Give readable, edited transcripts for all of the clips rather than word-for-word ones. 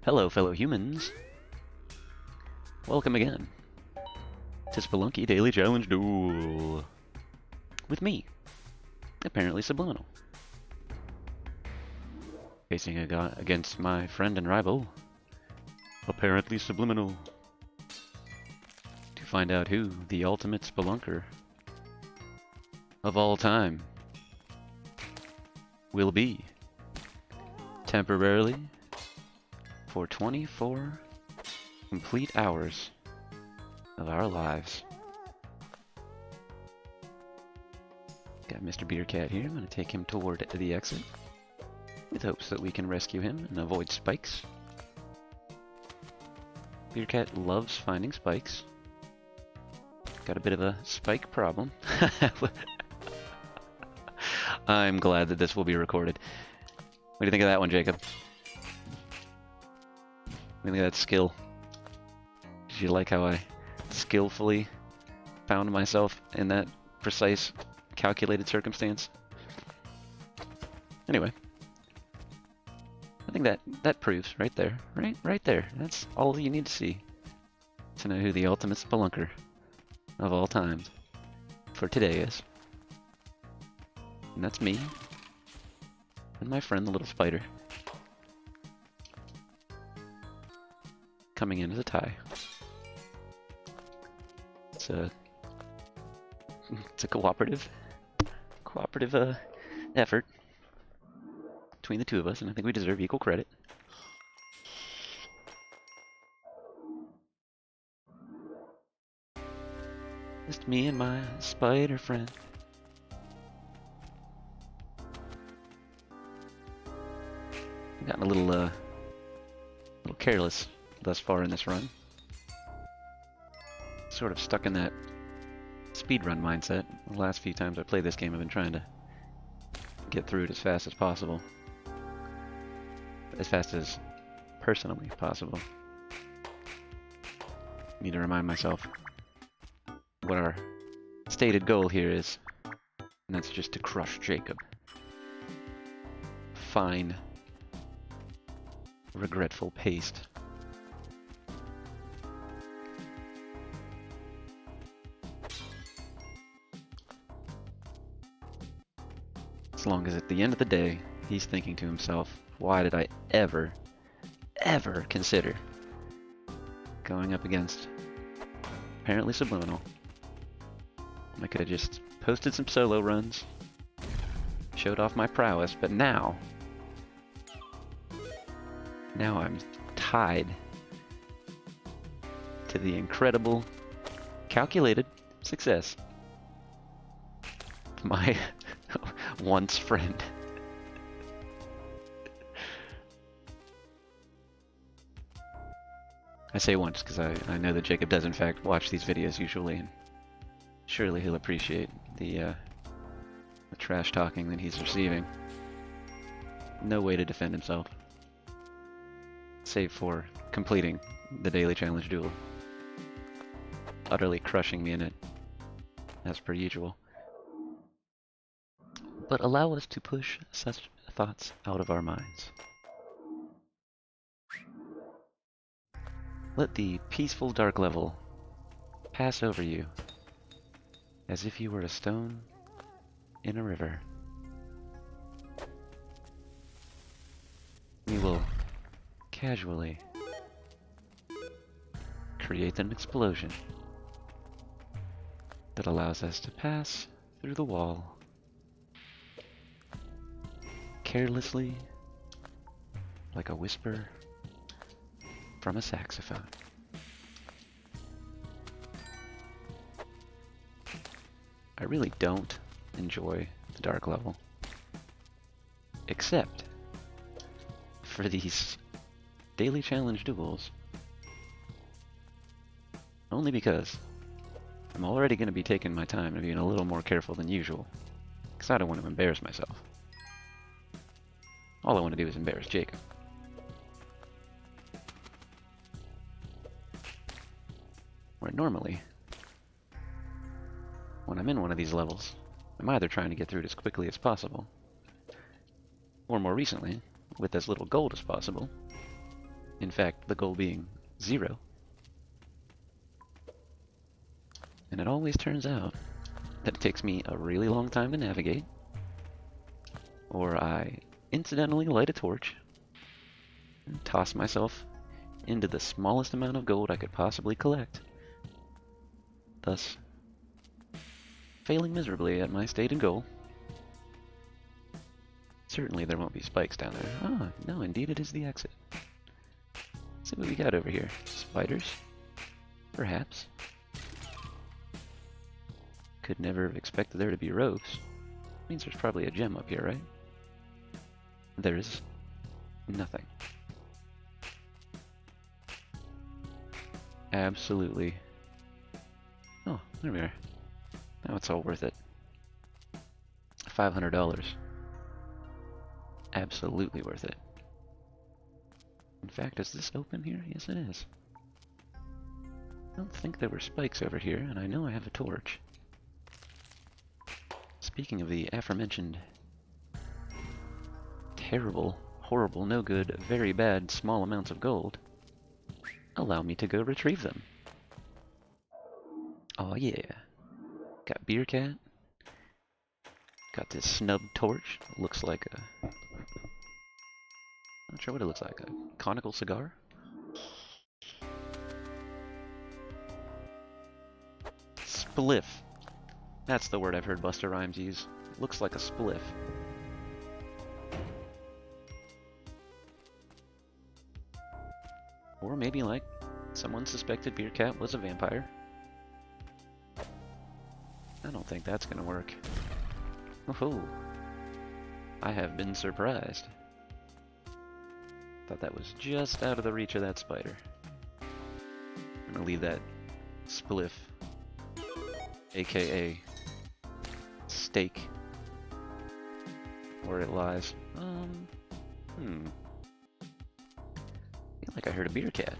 Hello, fellow humans. Welcome again to Spelunky Daily Challenge Duel. With me, apparently Subliminal. Facing against my friend and rival, apparently Subliminal. To find out who the ultimate spelunker of all time will be. Temporarily, for 24 complete hours of our lives. Got Mr. Beercat here. I'm going to take him toward the exit with hopes that we can rescue him and avoid spikes. Beercat loves finding spikes. Got a bit of a spike problem. I'm glad that this will be recorded. What do you think of that one, Jacob? What do you think of that skill? Did you like how I skillfully found myself in that precise, calculated circumstance? Anyway, I think that proves right there, right there. That's all you need to see to know who the ultimate spelunker of all time for today is. And that's me and my friend the little spider. Coming in as a tie. It's a cooperative effort between the two of us, and I think we deserve equal credit. Just me and my spider friend. I've gotten a little careless thus far in this run. Sort of stuck in that speedrun mindset. The last few times I played this game, I've been trying to get through it as fast as possible. As fast as personally possible. Need to remind myself what our stated goal here is, and that's just to crush Jacob. Fine, regretful paste. As long as at the end of the day, he's thinking to himself, why did I ever consider going up against apparently Subliminal? I could have just posted some solo runs, showed off my prowess, but now I'm tied to the incredible, calculated success of my once friend. I say once because I know that Jacob does in fact watch these videos usually, and surely he'll appreciate the trash talking that he's receiving. No way to defend himself, save for completing the daily challenge duel, utterly crushing me in it, as per usual. But allow us to push such thoughts out of our minds. Let the peaceful dark level pass over you as if you were a stone in a river. We will casually create an explosion that allows us to pass through the wall carelessly, like a whisper from a saxophone. I really don't enjoy the dark level, except for these daily challenge duels, only because I'm already going to be taking my time and being a little more careful than usual, because I don't want to embarrass myself. All I want to do is embarrass Jacob. Where normally, when I'm in one of these levels, I'm either trying to get through it as quickly as possible, or more recently, with as little gold as possible, In fact, the goal being 0. And it always turns out that it takes me a really long time to navigate, or I incidentally light a torch and toss myself into the smallest amount of gold I could possibly collect, thus failing miserably at my stated goal. Certainly there won't be spikes down there. Ah, no, indeed it is the exit. Let's see what we got over here. Spiders? Perhaps. Could never have expected there to be ropes. Means there's probably a gem up here, right? There is nothing. Absolutely. Oh, there we are. Now it's all worth it. $500. Absolutely worth it. In fact, is this open here? Yes, it is. I don't think there were spikes over here, and I know I have a torch. Speaking of the aforementioned terrible, horrible, no good, very bad, small amounts of gold, allow me to go retrieve them. Oh yeah. Got beer cat. Got this snub torch. Looks like a... Not sure what it looks like. A conical cigar? Spliff. That's the word I've heard Busta Rhymes use. Looks like a spliff. Or maybe like someone suspected Beer Cat was a vampire. I don't think that's gonna work. Oh, I have been surprised. Thought that was just out of the reach of that spider. I'm gonna leave that spliff, aka steak, where it lies. I feel like I heard a beer cat.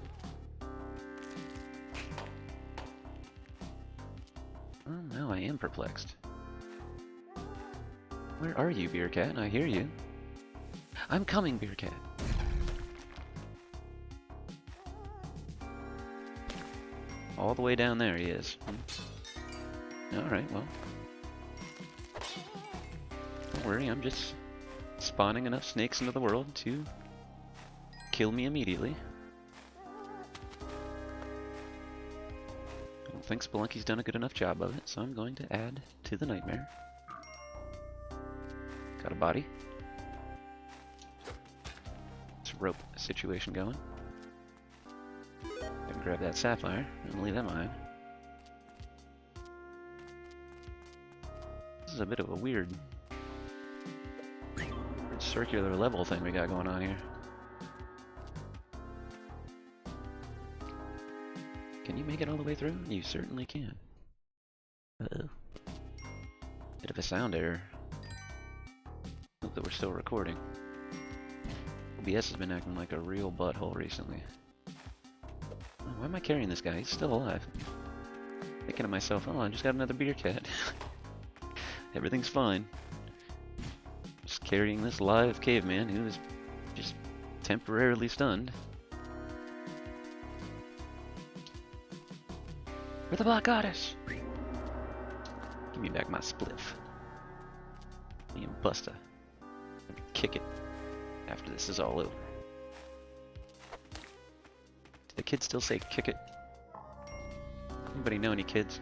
Well, now I am perplexed. Where are you, beer cat? I hear you. I'm coming, beer cat. All the way down there he is. Alright, well. Don't worry, I'm just spawning enough snakes into the world to kill me immediately. I don't think Spelunky's done a good enough job of it, so I'm going to add to the nightmare. Got a body. Let's rope a situation going. Gonna grab that sapphire and leave that mine. This is a bit of a weird circular level thing we got going on here. Can you make it all the way through? You certainly can. Uh-oh. Bit of a sound error. Hope that we're still recording. OBS has been acting like a real butthole recently. Oh, why am I carrying this guy? He's still alive. Thinking to myself, oh, I just got another beer cat. Everything's fine. Just carrying this live caveman who is just temporarily stunned. We're the Black Goddess! Give me back my spliff. Me and Busta. Kick it after this is all over. Do the kids still say kick it? Anybody know any kids?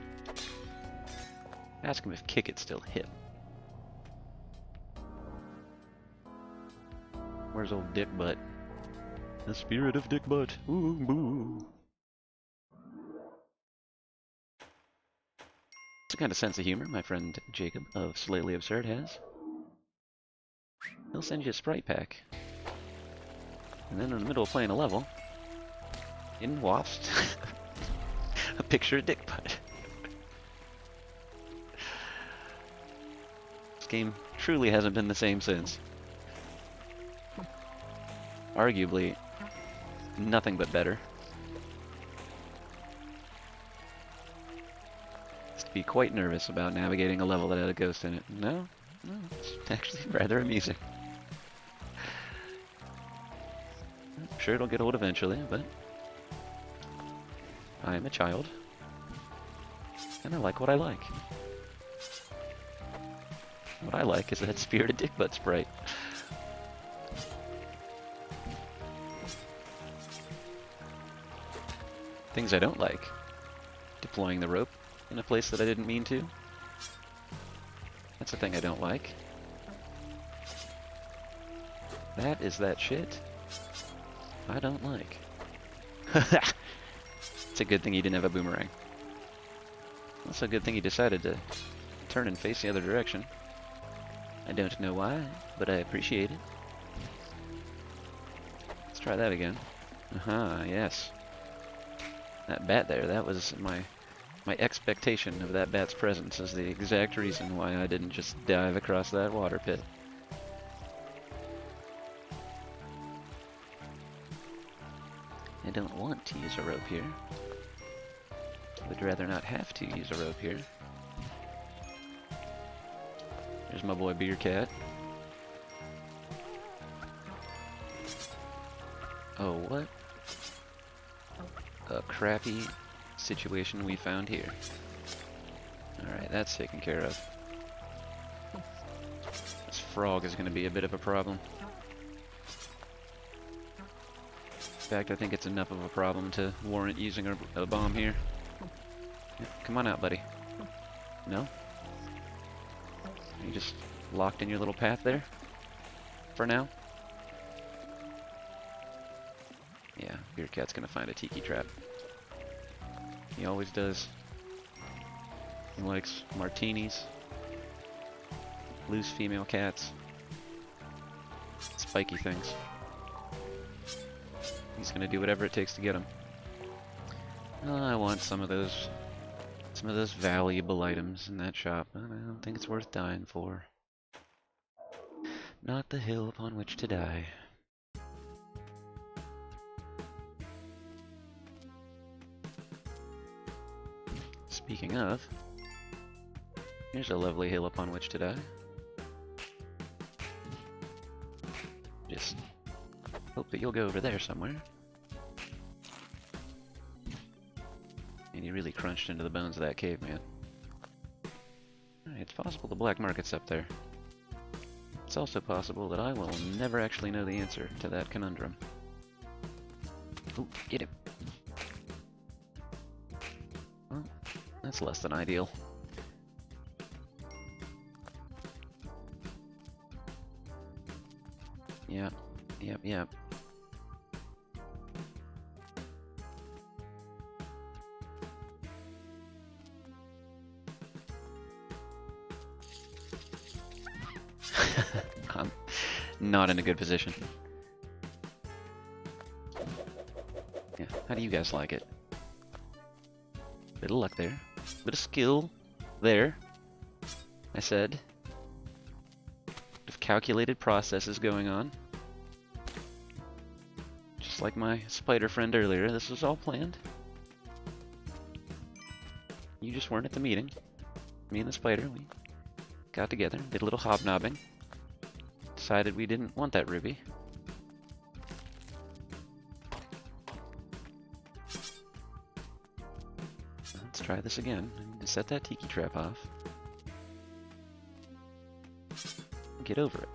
Ask them if kick it still hip. Where's old Dick Butt? The spirit of Dick Butt. Ooh, boo. It's a kind of sense of humor my friend Jacob of Slightly Absurd has. He'll send you a Sprite pack. And then in the middle of playing a level, in wafts a picture of Dick Butt. This game truly hasn't been the same since. Arguably, nothing but better. Used to be quite nervous about navigating a level that had a ghost in it. No, it's actually rather amusing. sure it'll get old eventually, but I am a child, and I like what I like. What I like is that Spirited Dick Butt sprite. Things I don't like. Deploying the rope in a place that I didn't mean to. That's a thing I don't like. That is that shit I don't like. It's a good thing he didn't have a boomerang. Also a good thing he decided to turn and face the other direction. I don't know why, but I appreciate it. Let's try that again. Yes. That bat there, that was my expectation of that bat's presence is the exact reason why I didn't just dive across that water pit. I don't want to use a rope here. I would rather not have to use a rope here. There's my boy Beer Cat. Oh, what a crappy situation we found here. Alright, that's taken care of. This frog is going to be a bit of a problem. In fact, I think it's enough of a problem to warrant using a bomb here. Yeah, come on out, buddy. No? You just locked in your little path there? For now? Yeah, Beer Cat's gonna find a tiki trap. He always does. He likes martinis, loose female cats, spiky things. He's gonna do whatever it takes to get them. I want some of those valuable items in that shop. I don't think it's worth dying for. Not the hill upon which to die. Speaking of, here's a lovely hill upon which to die. Just hope that you'll go over there somewhere. And you really crunched into the bones of that caveman. Alright, it's possible the black market's up there. It's also possible that I will never actually know the answer to that conundrum. Ooh, get him. Well, that's less than ideal. Yep. I'm not in a good position. Yeah, how do you guys like it? Bit of luck there. Bit of skill there. I said. Bit of calculated processes going on. Just like my spider friend earlier, this was all planned. You just weren't at the meeting. Me and the spider, we got together, did a little hobnobbing. Decided we didn't want that ruby. Let's try this again. I need to set that tiki trap off. Get over it.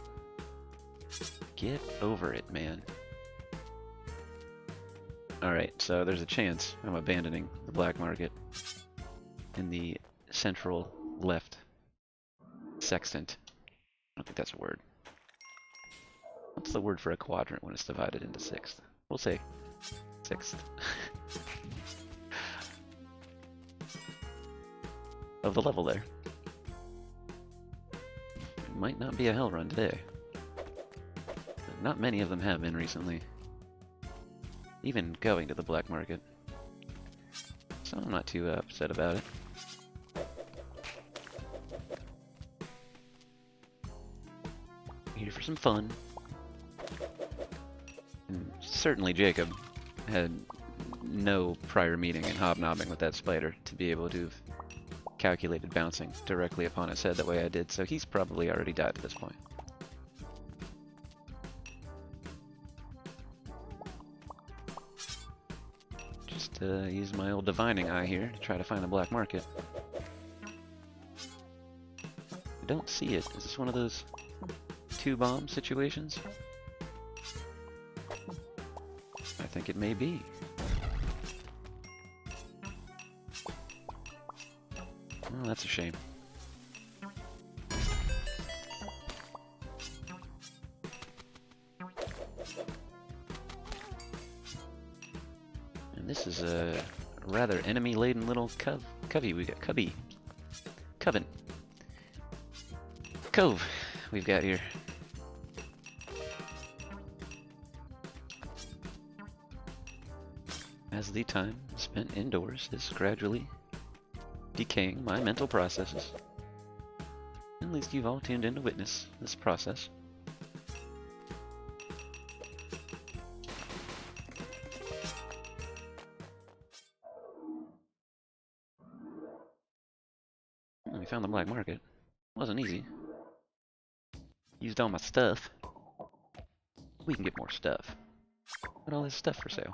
Get over it, man. Alright, so there's a chance I'm abandoning the black market in the central left sextant. I don't think that's a word. What's the word for a quadrant when it's divided into sixth? We'll say sixth. Of the level there. It might not be a hell run today. But not many of them have been recently. Even going to the black market. So I'm not too upset about it. Here for some fun. And certainly Jacob had no prior meeting and hobnobbing with that spider to be able to have calculated bouncing directly upon its head the way I did, so he's probably already died at this point. Just use my old divining eye here to try to find the black market. I don't see it. Is this one of those two-bomb situations? I think it may be. Oh, that's a shame. And this is a rather enemy-laden little covey. We got Coven. Cove we've got here. As the time spent indoors is gradually decaying my mental processes. At least you've all tuned in to witness this process. We found the black market. Wasn't easy. Used all my stuff. We can get more stuff. Got all this stuff for sale.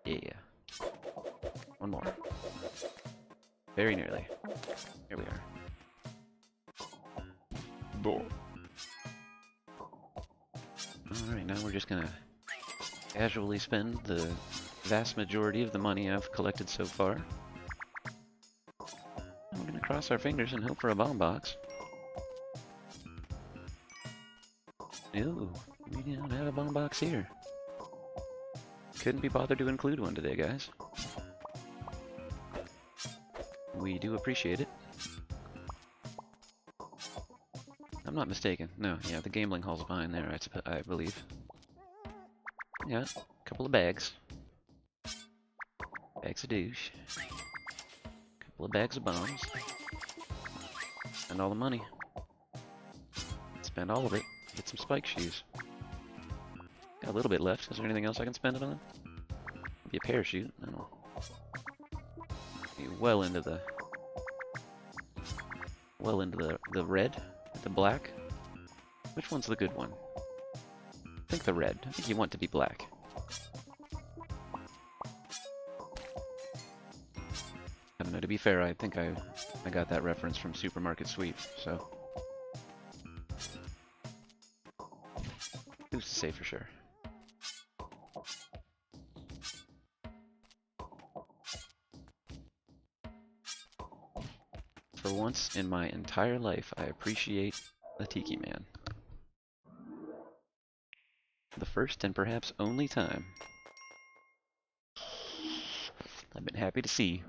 Yeah. One more. Very nearly. Here we are. Boom. Alright, now we're just gonna casually spend the vast majority of the money I've collected so far. We're gonna cross our fingers and hope for a bomb box. Ooh, we don't have a bomb box here. Couldn't be bothered to include one today, guys. We do appreciate it. I'm not mistaken. No, yeah, the gambling hall's behind there, I believe. Yeah, a couple of bags. Bags of douche. Couple of bags of bombs. And all the money. Spend all of it. Get some spike shoes. Got a little bit left. Is there anything else I can spend it on? Maybe a parachute. I don't know. Be well into the red, the black. Which one's the good one? I think the red. I think you want to be black. I don't know. To be fair, I think I got that reference from Supermarket Sweep. So who's to say for sure? For once in my entire life, I appreciate a Tiki Man. The first and perhaps only time I've been happy to see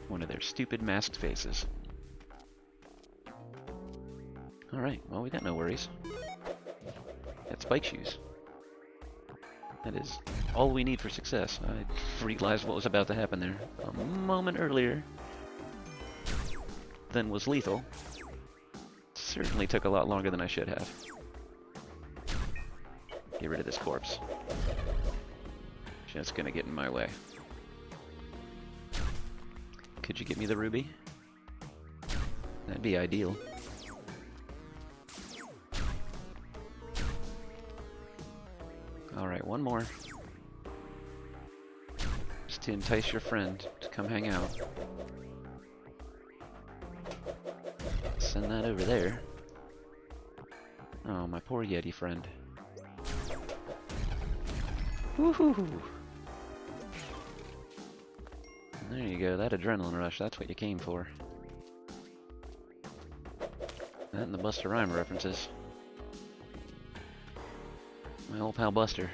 one of their stupid masked faces. Alright, well, we got no worries. Got spike shoes. That is all we need for success. I realized what was about to happen there a moment earlier than was lethal. Certainly took a lot longer than I should have. Get rid of this corpse. Just gonna get in my way. Could you get me the ruby? That'd be ideal. Alright, one more. Just to entice your friend to come hang out. Send that over there. Oh, my poor Yeti friend. Woohoo! There you go, that adrenaline rush, that's what you came for. That and the Buster Rhymer references. My old pal Buster.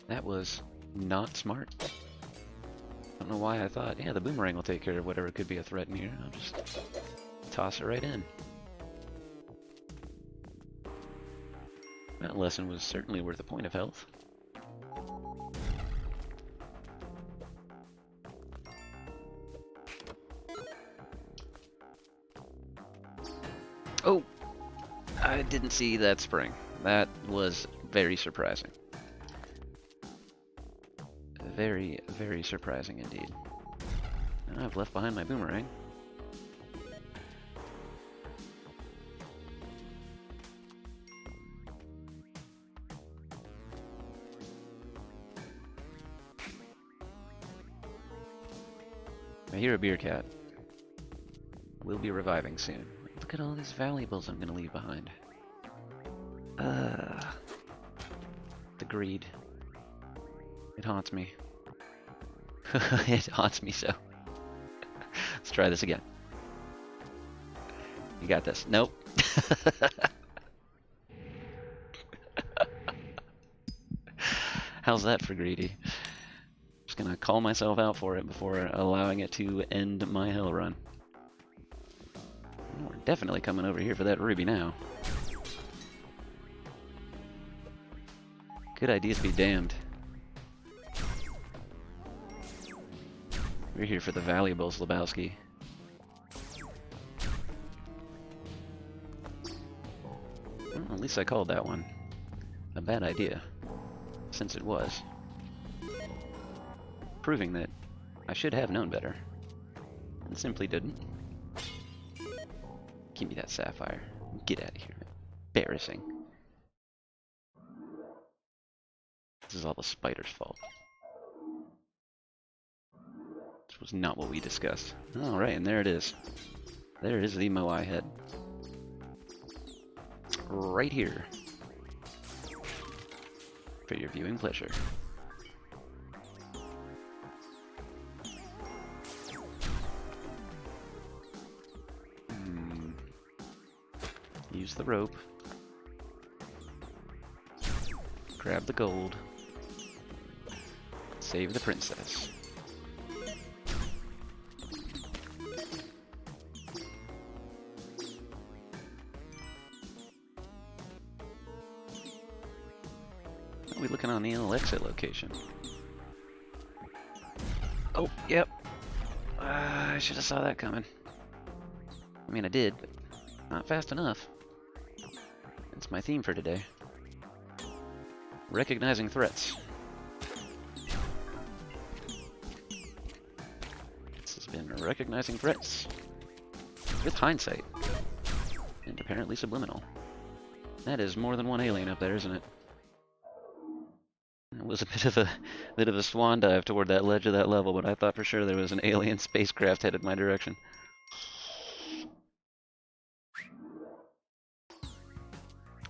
That was not smart. Don't know why I thought, yeah, the boomerang will take care of whatever could be a threat in here. I'll just toss it right in. That lesson was certainly worth a point of health. Oh! I didn't see that spring. That was very surprising. Very, very surprising indeed. And I've left behind my boomerang. I hear a beer cat. We'll be reviving soon. Look at all these valuables I'm gonna leave behind. The greed. It haunts me. It haunts me so. Let's try this again. You got this. Nope. How's that for greedy? Just gonna call myself out for it before allowing it to end my hell run. We're definitely coming over here for that ruby now. Good ideas be damned. We're here for the valuables, Lebowski. Well, at least I called that one a bad idea, since it was. Proving that I should have known better, and simply didn't. Give me that sapphire. Get out of here. Embarrassing. This is all the spider's fault. This was not what we discussed. Alright, and there it is. There is the Moai head. Right here. For your viewing pleasure. Use the rope. Grab the gold. Save the princess. What are we looking on the exit location? Oh, yep. I should have saw that coming. I mean, I did, but not fast enough. It's my theme for today. Recognizing threats. This has been recognizing threats with hindsight, and apparently subliminal. That is more than one alien up there, isn't it? It was a bit of a swan dive toward that ledge of that level, but I thought for sure there was an alien spacecraft headed my direction.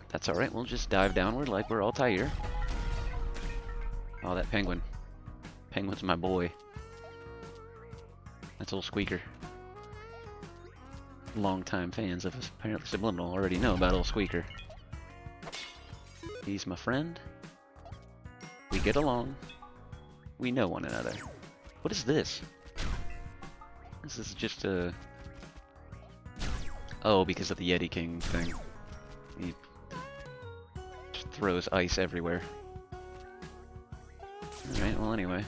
That's alright, we'll just dive downward like we're all tired. Oh, that penguin. Penguin's my boy. That's old Squeaker. Longtime fans of apparently Subliminal already know about old Squeaker. He's my friend. We get along. We know one another. What is this? This is just a... Oh, because of the Yeti King thing. He just throws ice everywhere. Alright, well anyway.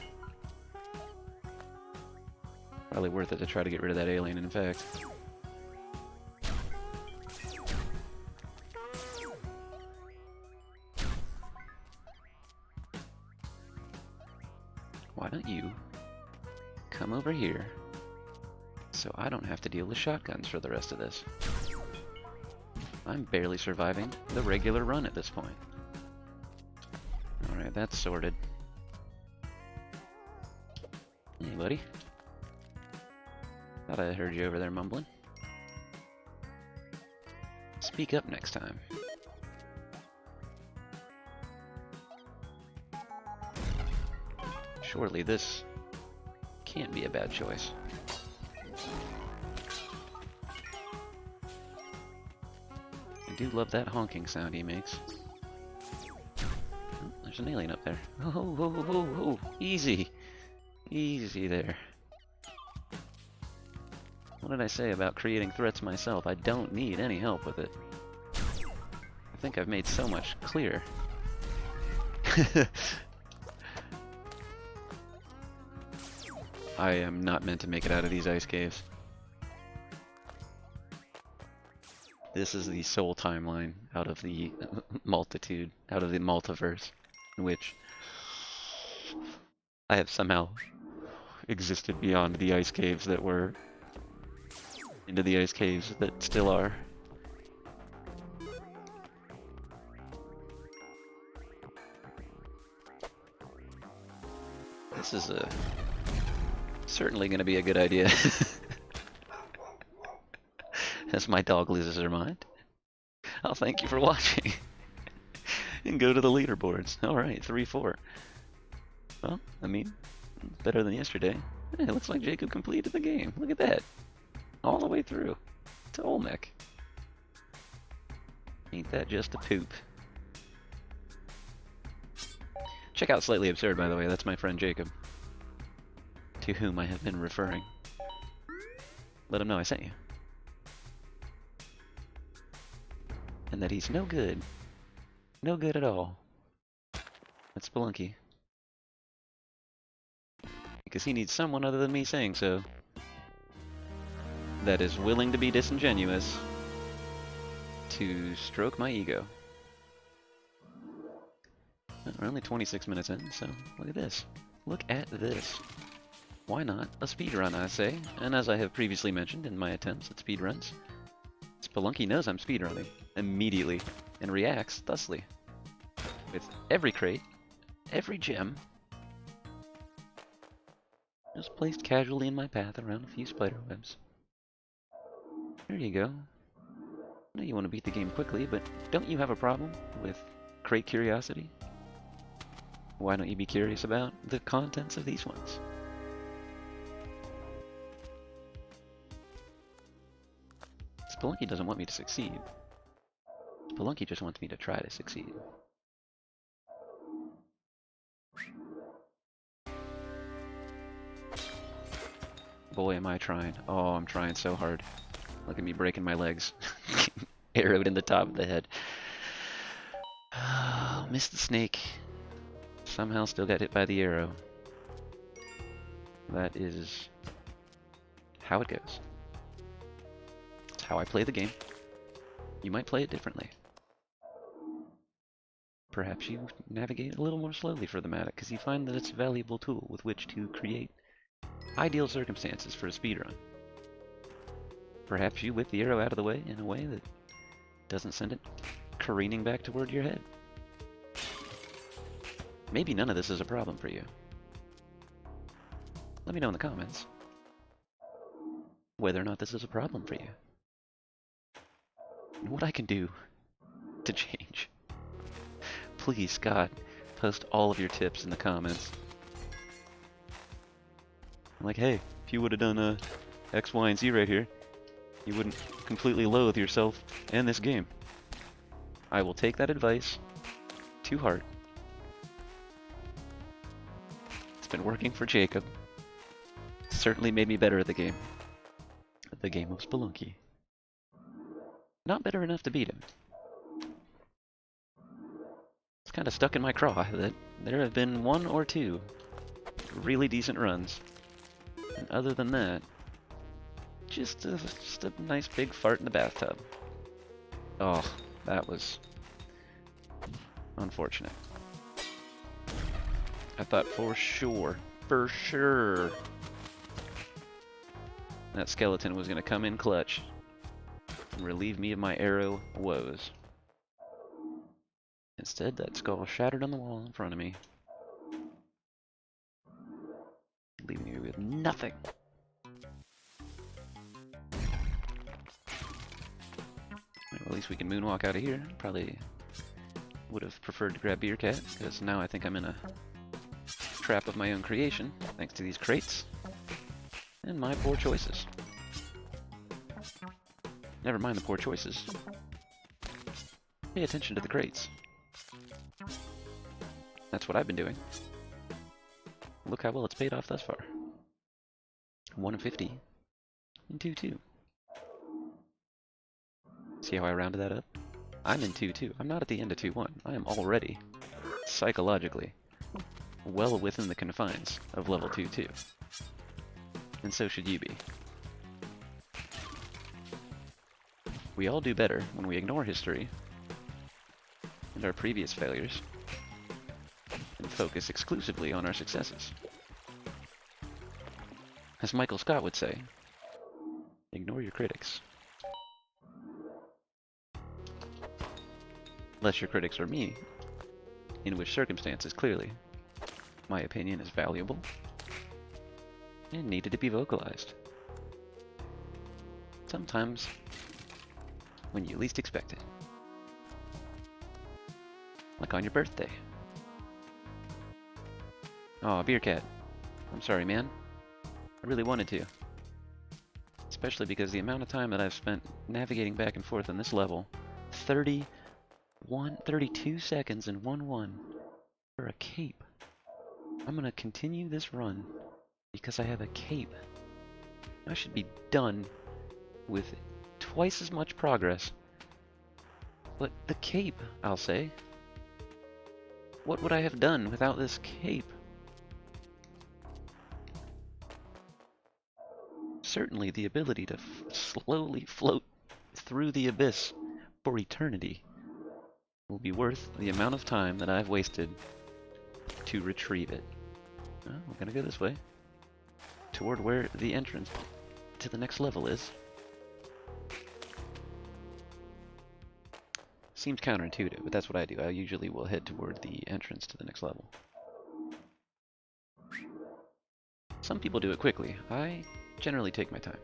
Probably worth it to try to get rid of that alien, in fact. Why don't you come over here so I don't have to deal with shotguns for the rest of this? I'm barely surviving the regular run at this point. Alright, that's sorted. Hey, buddy. Thought I heard you over there mumbling. Speak up next time. Surely this can't be a bad choice. I do love that honking sound he makes. Oh, there's an alien up there. Oh, easy. Easy there. What did I say about creating threats myself? I don't need any help with it. I think I've made so much clear. I am not meant to make it out of these ice caves. This is the sole timeline out of the multitude, out of the multiverse, in which I have somehow existed beyond the ice caves that were, into the ice caves that still are. This is a Certainly going to be a good idea. As my dog loses her mind. I'll thank you for watching. And go to the leaderboards. Alright, 3-4. Well, I mean, better than yesterday. Hey, it looks like Jacob completed the game. Look at that. All the way through. To Olmec. Ain't that just a poop. Check out Slightly Absurd, by the way. That's my friend Jacob. To whom I have been referring. Let him know I sent you. And that he's no good. No good at all. That's Spelunky. Because he needs someone other than me saying so. That is willing to be disingenuous. To stroke my ego. Well, we're only 26 minutes in, so look at this. Look at this. Why not a speedrun, I say? And as I have previously mentioned in my attempts at speedruns, Spelunky knows I'm speedrunning immediately and reacts thusly. With every crate, every gem, just placed casually in my path around a few spider webs. There you go. I know you want to beat the game quickly, but don't you have a problem with crate curiosity? Why don't you be curious about the contents of these ones? Spelunky doesn't want me to succeed. Spelunky just wants me to try to succeed. Boy, am I trying. Oh, I'm trying so hard. Look at me breaking my legs. Arrowed in the top of the head. Oh, missed the snake. Somehow still got hit by the arrow. That is how it goes. It's how I play the game. You might play it differently. Perhaps you navigate a little more slowly for the Matic, because you find that it's a valuable tool with which to create ideal circumstances for a speedrun. Perhaps you whip the arrow out of the way in a way that doesn't send it careening back toward your head. Maybe none of this is a problem for you. Let me know in the comments whether or not this is a problem for you. And what I can do to change. Please, God, post all of your tips in the comments. Like, hey, if you would have done X, Y, and Z right here, you wouldn't completely loathe yourself and this game. I will take that advice to heart. It's been working for Jacob. Certainly made me better at the game. At the game of Spelunky. Not better enough to beat him. It's kind of stuck in my craw that there have been one or two really decent runs. And other than that, just a nice big fart in the bathtub. Oh, that was unfortunate. I thought for sure, that skeleton was going to come in clutch and relieve me of my arrow woes. Instead, that skull shattered on the wall in front of me, leaving me with nothing. Well, at least we can moonwalk out of here. Probably would have preferred to grab Beer Cat, because now I think I'm in a trap of my own creation, thanks to these crates and my poor choices. Never mind the poor choices. Pay attention to the crates. That's what I've been doing. Look how well it's paid off thus far. 150 and 2-2. See how I rounded that up? I'm in 2-2. I'm not at the end of 2-1. I am already, psychologically, well within the confines of level 2-2. And so should you be. We all do better when we ignore history and our previous failures and focus exclusively on our successes. As Michael Scott would say, ignore your critics. Unless your critics are me, in which circumstances, clearly, my opinion is valuable It needed to be vocalized. Sometimes when you least expect it. Like on your birthday. Aw, Beer Cat. I'm sorry, man. I really wanted to. Especially because the amount of time that I've spent navigating back and forth on this level, 32 seconds and 1-1 for a cape. I'm gonna continue this run because I have a cape. I should be done with twice as much progress. But the cape, I'll say. What would I have done without this cape? Certainly the ability to slowly float through the abyss for eternity will be worth the amount of time that I've wasted to retrieve it. Oh, we're gonna go this way. Toward where the entrance to the next level is. Seems counterintuitive, but that's what I do. I usually will head toward the entrance to the next level. Some people do it quickly. I generally take my time.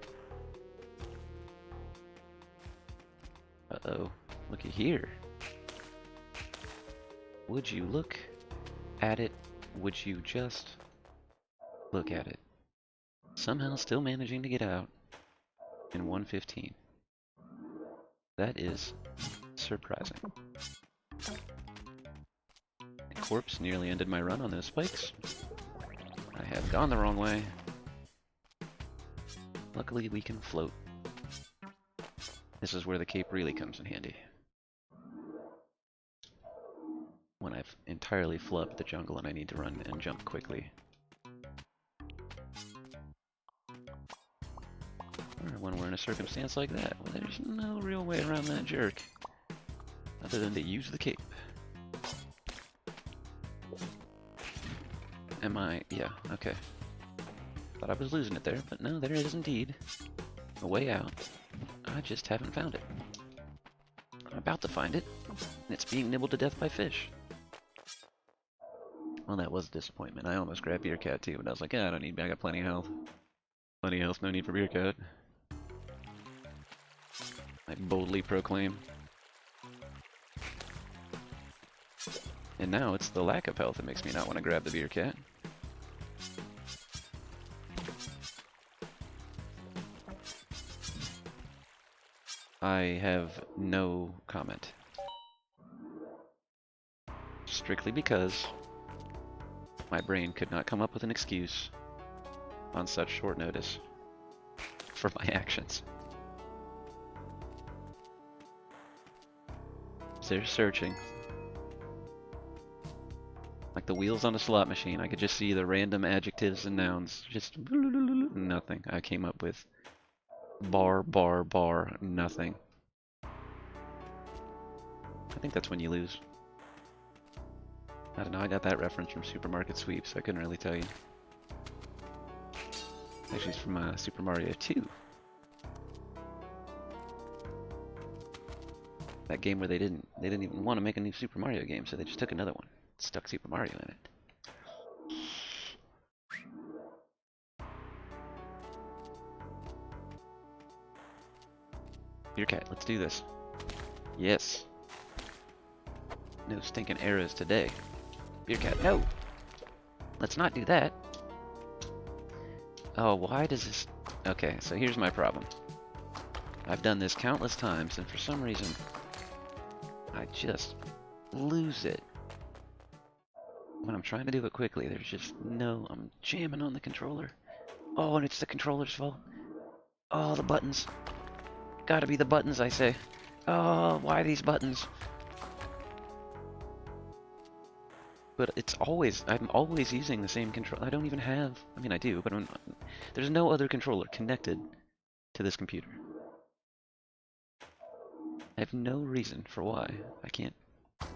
Uh-oh. Looky here. Would you look at it? Would you just look at it? Somehow still managing to get out in 1:15. That is surprising. The corpse nearly ended my run on those spikes. I have gone the wrong way. Luckily we can float. This is where the cape really comes in handy. When I've entirely flubbed the jungle and I need to run and jump quickly. Or when we're in a circumstance like that, where there's no real way around that jerk, other than to use the cape. Am I? Yeah, okay. Thought I was losing it there, but no, there it is indeed. A way out. I just haven't found it. I'm about to find it, and it's being nibbled to death by fish. Well, that was a disappointment. I almost grabbed Beer Cat too, but I was like, yeah, I don't need, I got plenty of health. Plenty of health, no need for Beer Cat. I boldly proclaim. And now it's the lack of health that makes me not want to grab the Beer Cat. I have no comment. Strictly because my brain could not come up with an excuse on such short notice for my actions. They're searching. Like the wheels on a slot machine, I could just see the random adjectives and nouns. Just nothing. I came up with bar, bar, bar, nothing. I think that's when you lose. I don't know, I got that reference from Supermarket Sweep, so I couldn't really tell you. Actually, it's from Super Mario 2. That game where they didn't even want to make a new Super Mario game, so they just took another one. Stuck Super Mario in it. Beer Cat, let's do this. Yes. No stinking arrows today. Beer Cat, no! Let's not do that. Oh, why does this... Okay, so here's my problem. I've done this countless times, and for some reason, I just lose it. When I'm trying to do it quickly, there's just no... I'm jamming on the controller. Oh, and it's the controller's fault. Oh, the buttons. Gotta be the buttons, I say. Oh, why these buttons? But it's always... I'm always using the same control. I don't even have... I mean, I do, but there's no other controller connected to this computer. I have no reason for why I can't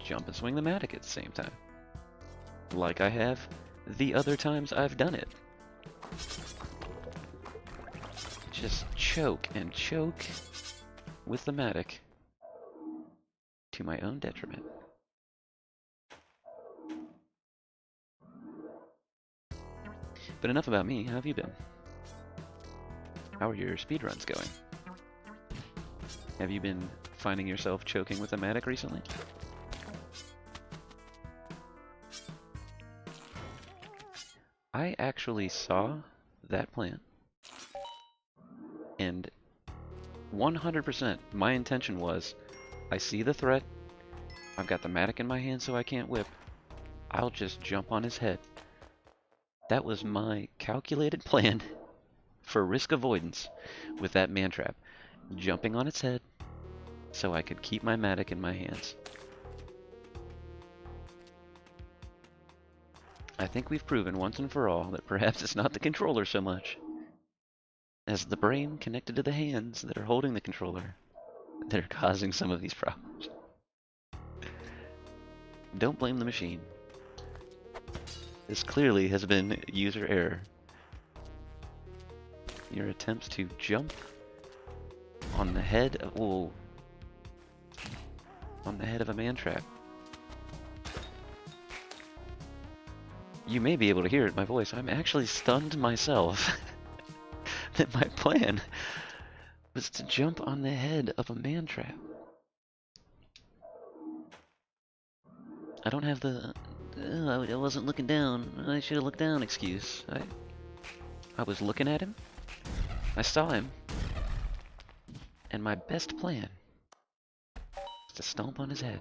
jump and swing the Matic at the same time. Like I have the other times I've done it. Just choke and choke with the Matic to my own detriment. But enough about me, how have you been? How are your speedruns going? Have you been finding yourself choking with a Matic recently? I actually saw that plant, and 100% my intention was, I see the threat, I've got the Matic in my hand so I can't whip, I'll just jump on his head. That was my calculated plan for risk avoidance with that man trap. Jumping on its head so I could keep my Matic in my hands. I think we've proven once and for all that perhaps it's not the controller so much as the brain connected to the hands that are holding the controller that are causing some of these problems. Don't blame the machine. This clearly has been user error. Your attempts to jump on the head of, on the head of a man trap. You may be able to hear it in my voice. I'm actually stunned myself that my plan was to jump on the head of a man trap. I don't have the I wasn't looking down, I should have looked down excuse. I was looking at him, I saw him, and my best plan was to stomp on his head.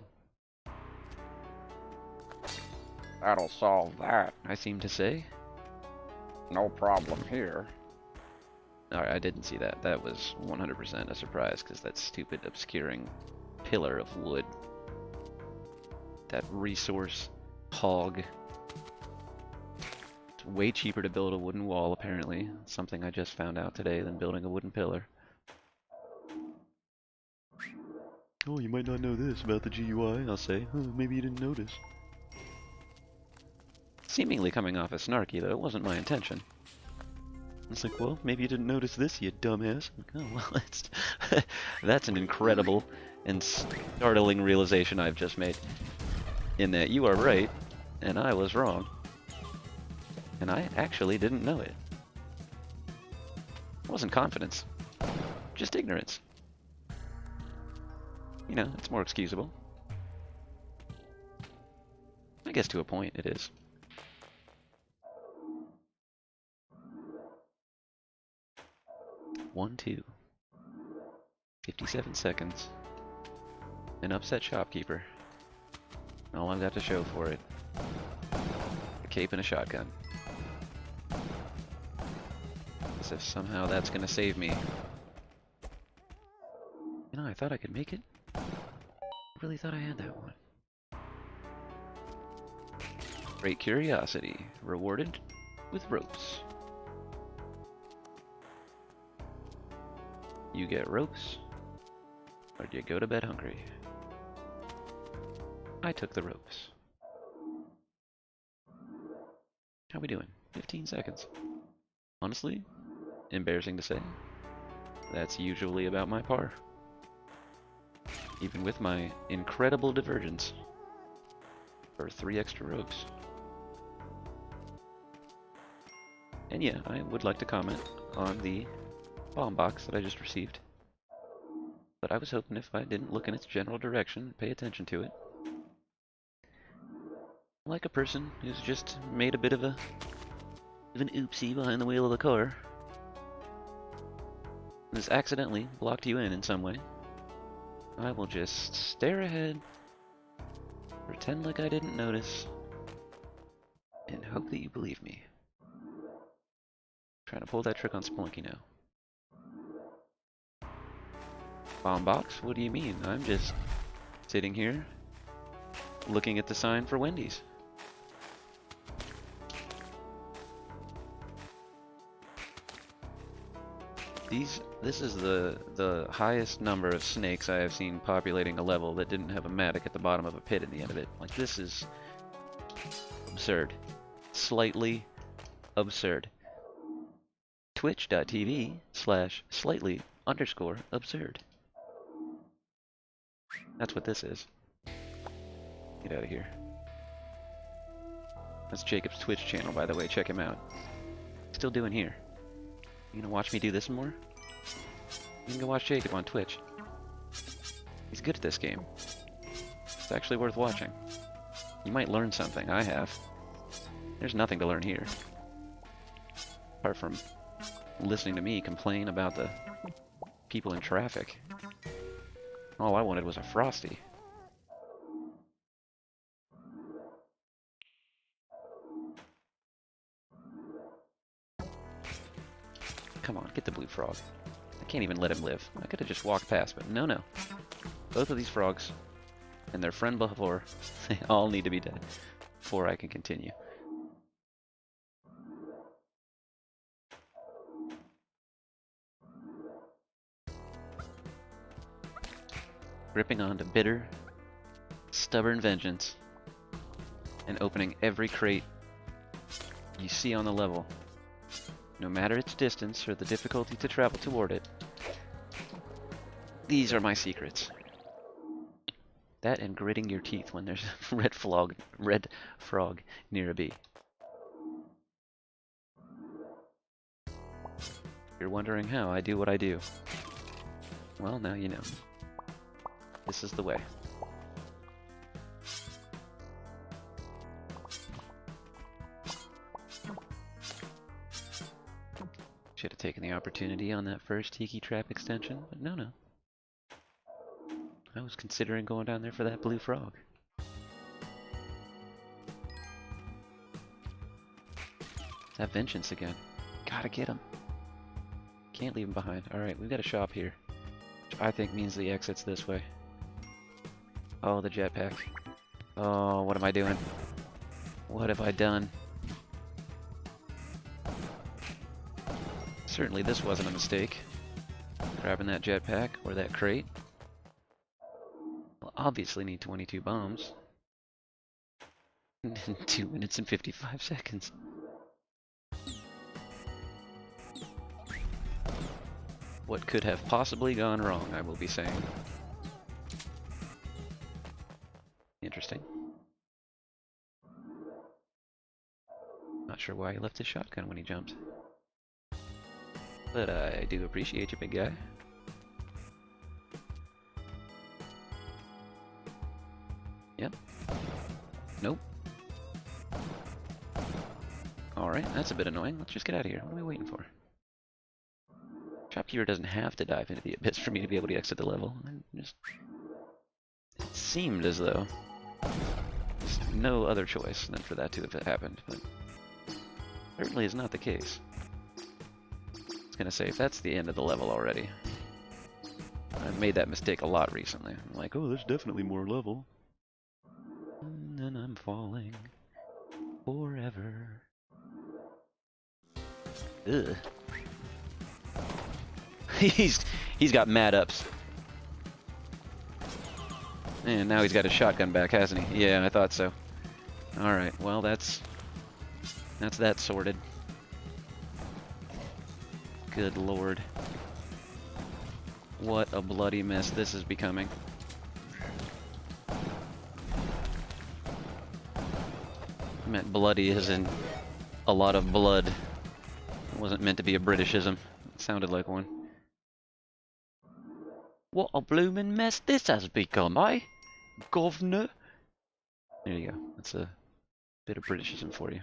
That'll solve that, I seem to say. No problem here. Alright, I didn't see that. That was 100% a surprise, because that stupid obscuring pillar of wood. That resource hog. It's way cheaper to build a wooden wall, apparently. Something I just found out today than building a wooden pillar. Oh, you might not know this about the GUI, I'll say. Maybe you didn't notice. Seemingly coming off as snarky, though. It wasn't my intention. It's like, well, maybe you didn't notice this, you dumbass. Like, oh, well, that's an incredible and startling realization I've just made. In that you are right, and I was wrong. And I actually didn't know it. It wasn't confidence, just ignorance. You know, it's more excusable. I guess to a point it is. One, two. 57 seconds. An upset shopkeeper. All I've got to show for it. A cape and a shotgun. As if somehow that's gonna save me. You know, I thought I could make it. I really thought I had that one. Great curiosity. Rewarded with ropes. You get ropes, or do you go to bed hungry? I took the ropes. How we doing? 15 seconds. Honestly, embarrassing to say, that's usually about my par. Even with my incredible divergence for 3 extra ropes. And yeah, I would like to comment on the bomb box that I just received. But I was hoping if I didn't look in its general direction, pay attention to it. Like a person who's just made a bit of an oopsie behind the wheel of the car. Has accidentally blocked you in some way. I will just stare ahead, pretend like I didn't notice, and hope that you believe me. Trying to pull that trick on Spelunky now. Bomb box? What do you mean? I'm just sitting here looking at the sign for Wendy's. This is the highest number of snakes I have seen populating a level that didn't have a Matic at the bottom of a pit at the end of it. Like, this is absurd. Slightly absurd. Twitch.tv/slightly_absurd. That's what this is. Get out of here. That's Jacob's Twitch channel, by the way. Check him out. Still doing here. You gonna watch me do this more? You can go watch Jacob on Twitch. He's good at this game. It's actually worth watching. You might learn something. I have. There's nothing to learn here. Apart from listening to me complain about the people in traffic. All I wanted was a Frosty. Come on, get the blue frog. I can't even let him live. I could have just walked past, but no. Both of these frogs and their friend before, they all need to be dead before I can continue. Gripping on to bitter, stubborn vengeance and opening every crate you see on the level, no matter its distance or the difficulty to travel toward it. These are my secrets. That and gritting your teeth when there's a red frog near a bee. You're wondering how I do what I do. Well, now you know. This is the way. Should have taken the opportunity on that first Tiki Trap extension, but no. I was considering going down there for that blue frog. That vengeance again. Gotta get him. Can't leave him behind. Alright, we've got a shop here, which I think means the exit's this way. Oh, the jetpack. Oh, what am I doing? What have I done? Certainly this wasn't a mistake. Grabbing that jetpack or that crate. We'll obviously need 22 bombs. In 2 minutes and 55 seconds. What could have possibly gone wrong, I will be saying. Interesting. Not sure why he left his shotgun when he jumped. But I do appreciate you, big guy. Yep. Nope. Alright, that's a bit annoying. Let's just get out of here. What are we waiting for? Shopkeeper doesn't have to dive into the abyss for me to be able to exit the level. It seemed as though there's no other choice than for that to have happened, but certainly is not the case. I was gonna say, if that's the end of the level already. I've made that mistake a lot recently. I'm like, oh, there's definitely more level. And then I'm falling forever. Ugh. He's got mad ups. And now he's got his shotgun back, hasn't he? Yeah, I thought so. Alright, well that's that sorted. Good lord. What a bloody mess this is becoming. I meant bloody as in a lot of blood. It wasn't meant to be a Britishism. It sounded like one. What a bloomin' mess this has become, eh? Governor? There you go. That's a bit of Britishism for you.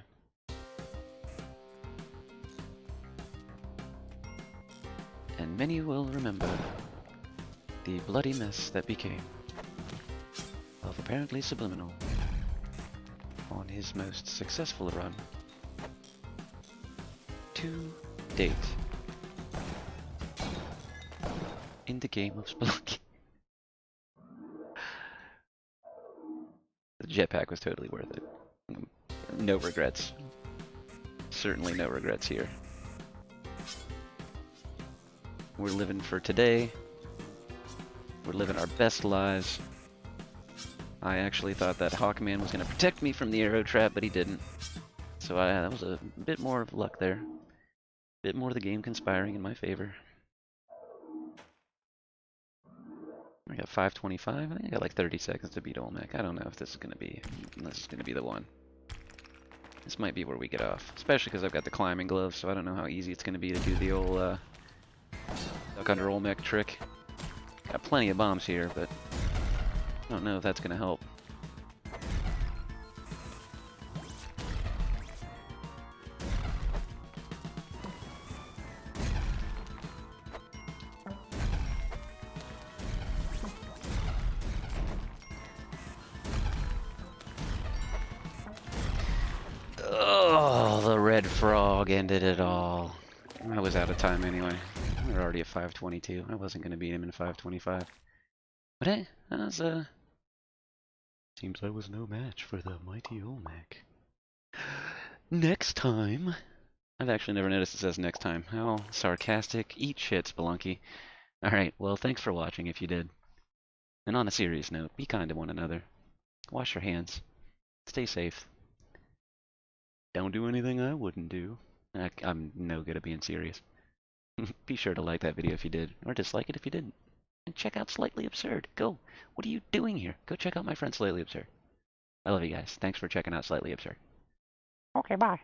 And many will remember the bloody mess that became of apparently Subliminal on his most successful run to date in the game of Spelunky. The jetpack was totally worth it. No regrets. Certainly no regrets here. We're living for today. We're living our best lives. I actually thought that Hawkman was going to protect me from the arrow trap, but he didn't. So that was a bit more of luck there. A bit more of the game conspiring in my favor. I got 525. I think I got like 30 seconds to beat Olmec. I don't know if this is going to be the one. This might be where we get off. Especially because I've got the climbing gloves, so I don't know how easy it's going to be to do the old duck under Olmec trick. Got plenty of bombs here, but I don't know if that's going to help. Oh, the red frog ended it all. I was out of time anyway. We were already at 5:22. I wasn't going to beat him in 5:25. But hey, that was, seems I was no match for the mighty Olmec. Next time. I've actually never noticed it says next time. How sarcastic. Eat shit, Spelunky. Alright, well, thanks for watching if you did. And on a serious note, be kind to one another. Wash your hands. Stay safe. Don't do anything I wouldn't do. I'm no good at being serious. Be sure to like that video if you did, or dislike it if you didn't. And check out Slightly Absurd. Go. What are you doing here? Go check out my friend Slightly Absurd. I love you guys. Thanks for checking out Slightly Absurd. Okay, bye.